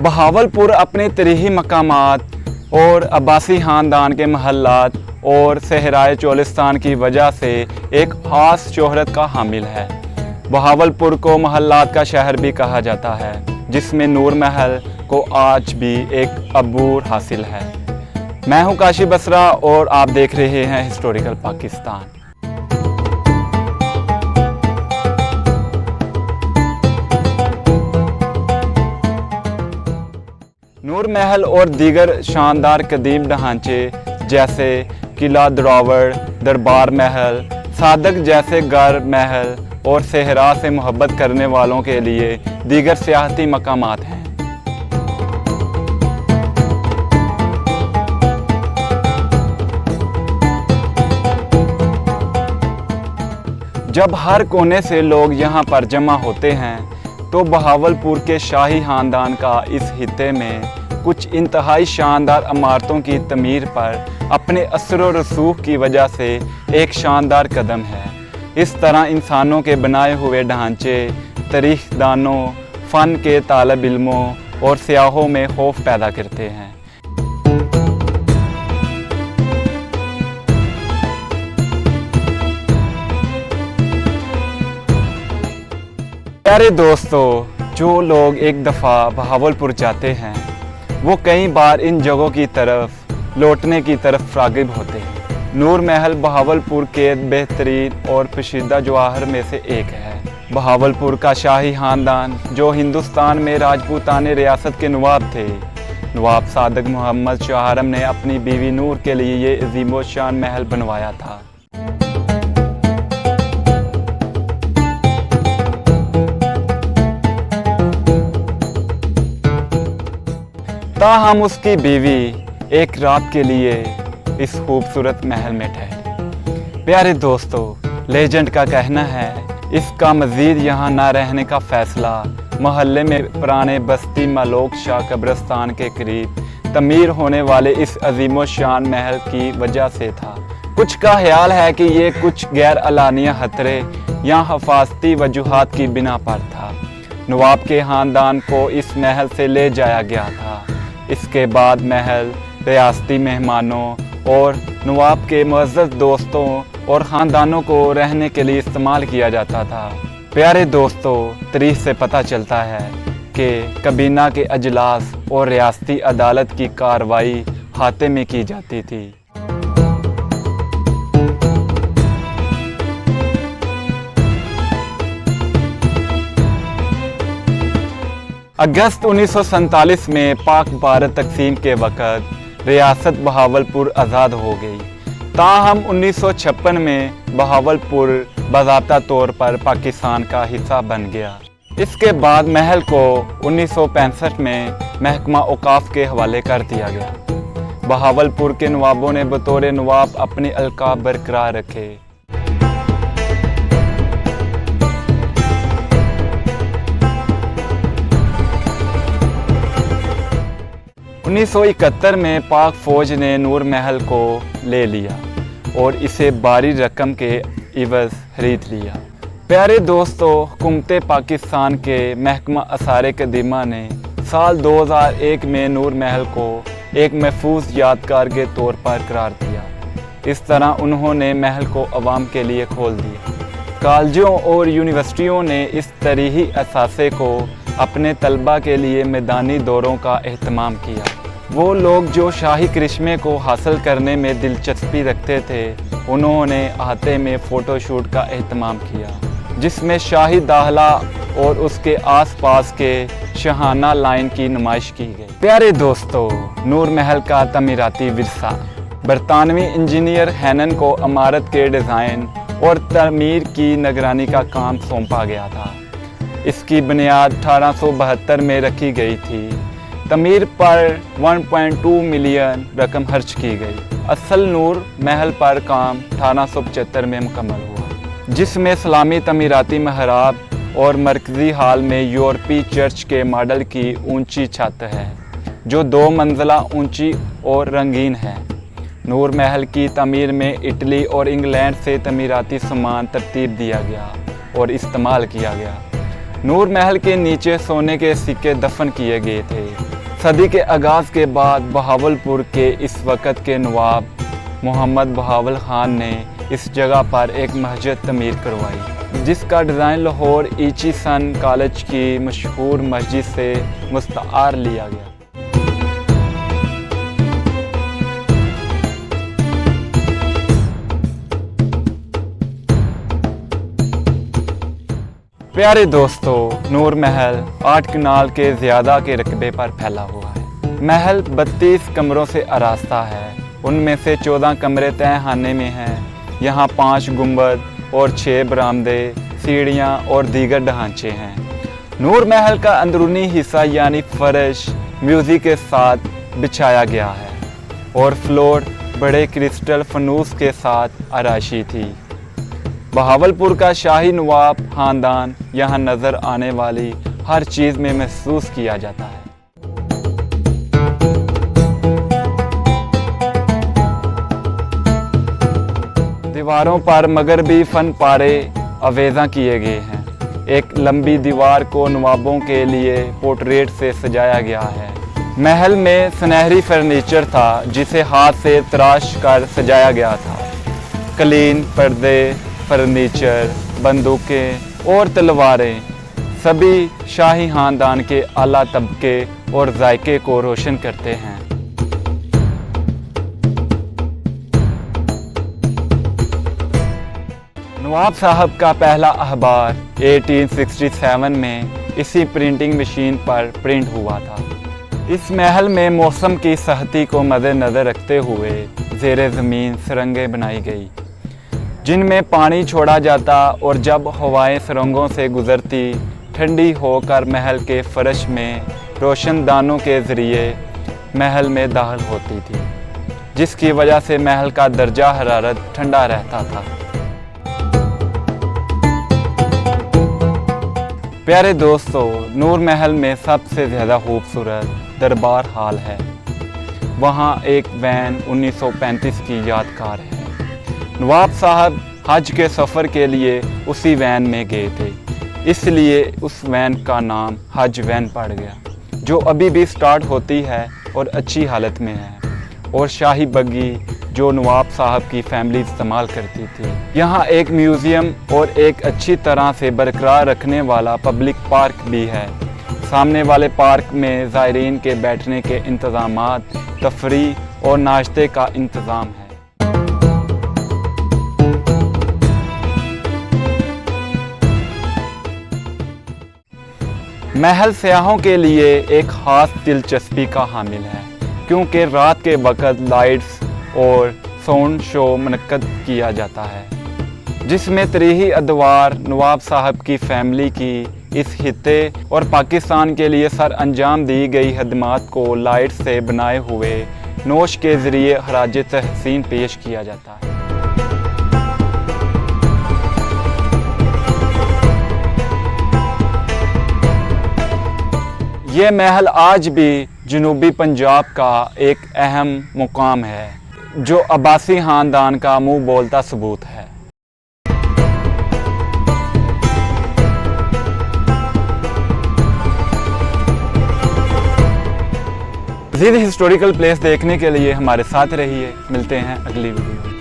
बहावलपुर अपने तरीही मकामात और अब्बासी ख़ानदान के महल्लात और सहराए चोलिस्तान की वजह से एक ख़ास शोहरत का हामिल है। बहावलपुर को महल्लात का शहर भी कहा जाता है, जिसमें नूर महल को आज भी एक अबूर हासिल है। मैं हूं काशी बसरा और आप देख रहे हैं हिस्टोरिकल पाकिस्तान। नूर महल और दीगर शानदार कदीम ढांचे जैसे किला द्रावड़, दरबार महल, सादक जैसे गर महल और सहरा से मोहब्बत करने वालों के लिए दीगर सियाहती मकामात हैं। जब हर कोने से लोग यहाँ पर जमा होते हैं तो बहावलपुर के शाही ख़ानदान का इस हिस्से में कुछ इंतहाई शानदार इमारतों की तमीर पर अपने असर व रसूख की वजह से एक शानदार कदम है। इस तरह इंसानों के बनाए हुए ढांचे तारीख़दानों, फ़न के तालिब इल्मों और सियाहों में खौफ पैदा करते हैं। प्यारे दोस्तों, जो लोग एक दफ़ा बहावलपुर जाते हैं वो कई बार इन जगहों की तरफ लौटने की तरफ राग़िब होते हैं। नूर महल बहावलपुर के बेहतरीन और पोशीदा जवाहर में से एक है। बहावलपुर का शाही ख़ानदान जो हिंदुस्तान में राजपूताना रियासत के नवाब थे, नवाब सादक मोहम्मद शाह आलम ने अपनी बीवी नूर के लिए ये अज़ीम-ओ-शान महल बनवाया था। ताहम उसकी बीवी एक रात के लिए इस खूबसूरत महल में ठहरी। प्यारे दोस्तों, लेजेंड का कहना है इसका मज़ीद यहाँ ना रहने का फ़ैसला मोहल्ले में पुराने बस्ती मलोक शाह कब्रिस्तान के करीब तमीर होने वाले इस अज़ीम-ओ-शान महल की वजह से था। कुछ का ख्याल है कि ये कुछ गैर अलानिया खतरे या हिफाजती वजूहात की बिना पर था। नवाब के ख़ानदान को इस महल से ले जाया गया था। इसके बाद महल रियासती मेहमानों और नवाब के मुअज़्ज़ज़ दोस्तों और ख़ानदानों को रहने के लिए इस्तेमाल किया जाता था। प्यारे दोस्तों, तारीख़ से पता चलता है कि कबीना के अजलास और रियासती अदालत की कार्रवाई खाते में की जाती थी। अगस्त 1947 में पाक भारत तकसीम के वक़्त रियासत बहावलपुर आज़ाद हो गई। ताहम 1956 में बहावलपुर बाज़ाब्ता तौर पर पाकिस्तान का हिस्सा बन गया। इसके बाद महल को 1965 में महकमा औक़ाफ़ के हवाले कर दिया गया। बहावलपुर के नवाबों ने बतौर नवाब अपने अलक़ाब बरकरार रखे। 1971 में पाक फ़ौज ने नूर महल को ले लिया और इसे भारी रकम के इवज़ खरीद लिया। प्यारे दोस्तों, हुकूमत पाकिस्तान के महकमा आसार कदीमा ने साल 2001 में नूर महल को एक महफूज यादगार के तौर पर करार दिया। इस तरह उन्होंने महल को अवाम के लिए खोल दिया। कॉलेजों और यूनिवर्सिटियों ने इस तरीही असासे को अपने तलबा के लिए मैदानी दौरों का एहतमाम किया। वो लोग जो शाही करिश्मे को हासिल करने में दिलचस्पी रखते थे, उन्होंने अहाते में फ़ोटोशूट का एहतमाम किया, जिसमें शाही दाखला और उसके आसपास के शाहाना लाइन की नुमाइश की गई। प्यारे दोस्तों, नूर महल का तमीराती विरसा बरतानवी इंजीनियर हैनन को इमारत के डिज़ाइन और तमीर की निगरानी का काम सौंपा गया था। इसकी बुनियाद 1872 में रखी गई थी। तमीर पर 1.2 मिलियन रकम खर्च की गई। असल नूर महल पर काम 1875 में मुकम्मल हुआ, जिसमें इस्लामी तमीराती महराब और मरकज़ी हाल में यूरोपीय चर्च के मॉडल की ऊंची छत है, जो 2 मंजिला ऊंची और रंगीन है। नूर महल की तमीर में इटली और इंग्लैंड से तमीराती सामान तरतीब दिया गया और इस्तेमाल किया गया। नूर महल के नीचे सोने के सिक्के दफन किए गए थे। सदी के आगाज़ के बाद बहावलपुर के इस वक़्त के नवाब मोहम्मद बहावल ख़ान ने इस जगह पर एक मस्जिद तमीर करवाई, जिसका डिज़ाइन लाहौर ईचीसन कॉलेज की मशहूर मस्जिद से मुस्तार लिया गया। प्यारे दोस्तों, नूर महल 8 कनाल के ज़्यादा के रकबे पर फैला हुआ है। महल 32 कमरों से आरास्ता है। उनमें से 14 कमरे तहखाने में हैं। यहाँ 5 गुंबद और 6 बरामदे, सीढ़ियाँ और दीगर ढांचे हैं। नूर महल का अंदरूनी हिस्सा यानी फर्श म्यूज़िक के साथ बिछाया गया है और फ्लोर बड़े क्रिस्टल फनूस के साथ आराशी थी। बहावलपुर का शाही नवाब ख़ानदान यहाँ नज़र आने वाली हर चीज़ में महसूस किया जाता है। दीवारों पर मगरबी फन पारे अवेज़ा किए गए हैं। एक लंबी दीवार को नवाबों के लिए पोर्ट्रेट से सजाया गया है। महल में सुनहरी फर्नीचर था जिसे हाथ से तराश कर सजाया गया था। कलीन, पर्दे, फर्नीचर, बंदूकें और तलवारें सभी शाही ख़ानदान के आला तबके और जायके को रोशन करते हैं। नवाब साहब का पहला अखबार 1867 में इसी प्रिंटिंग मशीन पर प्रिंट हुआ था। इस महल में मौसम की सख्ती को मद्देनज़र रखते हुए ज़ेरे ज़मीन सुरंगें बनाई गई, जिनमें पानी छोड़ा जाता और जब हवाएं सुरंगों से गुजरती ठंडी होकर महल के फर्श में रोशनदानों के ज़रिए महल में दाखिल होती थी, जिसकी वजह से महल का दर्जा हरारत ठंडा रहता था। प्यारे दोस्तों, नूर महल में सबसे ज़्यादा खूबसूरत दरबार हाल है। वहाँ एक वैन 1935 की यादगार है। नवाब साहब हज के सफ़र के लिए उसी वैन में गए थे, इसलिए उस वैन का नाम हज वैन पड़ गया, जो अभी भी स्टार्ट होती है और अच्छी हालत में है। और शाही बग्गी जो नवाब साहब की फैमिली इस्तेमाल करती थी। यहाँ एक म्यूज़ियम और एक अच्छी तरह से बरकरार रखने वाला पब्लिक पार्क भी है। सामने वाले पार्क में ज़ायरीन के बैठने के इंतज़ामात, तफरीह और नाश्ते का इंतज़ाम है। महल सयाहों के लिए एक ख़ास दिलचस्पी का हामिल है, क्योंकि रात के वक़्त लाइट्स और साउंड शो मुनक्कद किया जाता है, जिसमें तरीही अदवार नवाब साहब की फैमिली की इस खित्ते और पाकिस्तान के लिए सर अंजाम दी गई खदमात को लाइट से बनाए हुए नोश के ज़रिए खराज तहसीन पेश किया जाता है। ये महल आज भी जनूबी पंजाब का एक अहम मुकाम है, जो अब्बासी ख़ानदान का मुँह बोलता सबूत है। मज़ीद हिस्टोरिकल प्लेस देखने के लिए हमारे साथ रहिए। मिलते हैं अगली वीडियो में।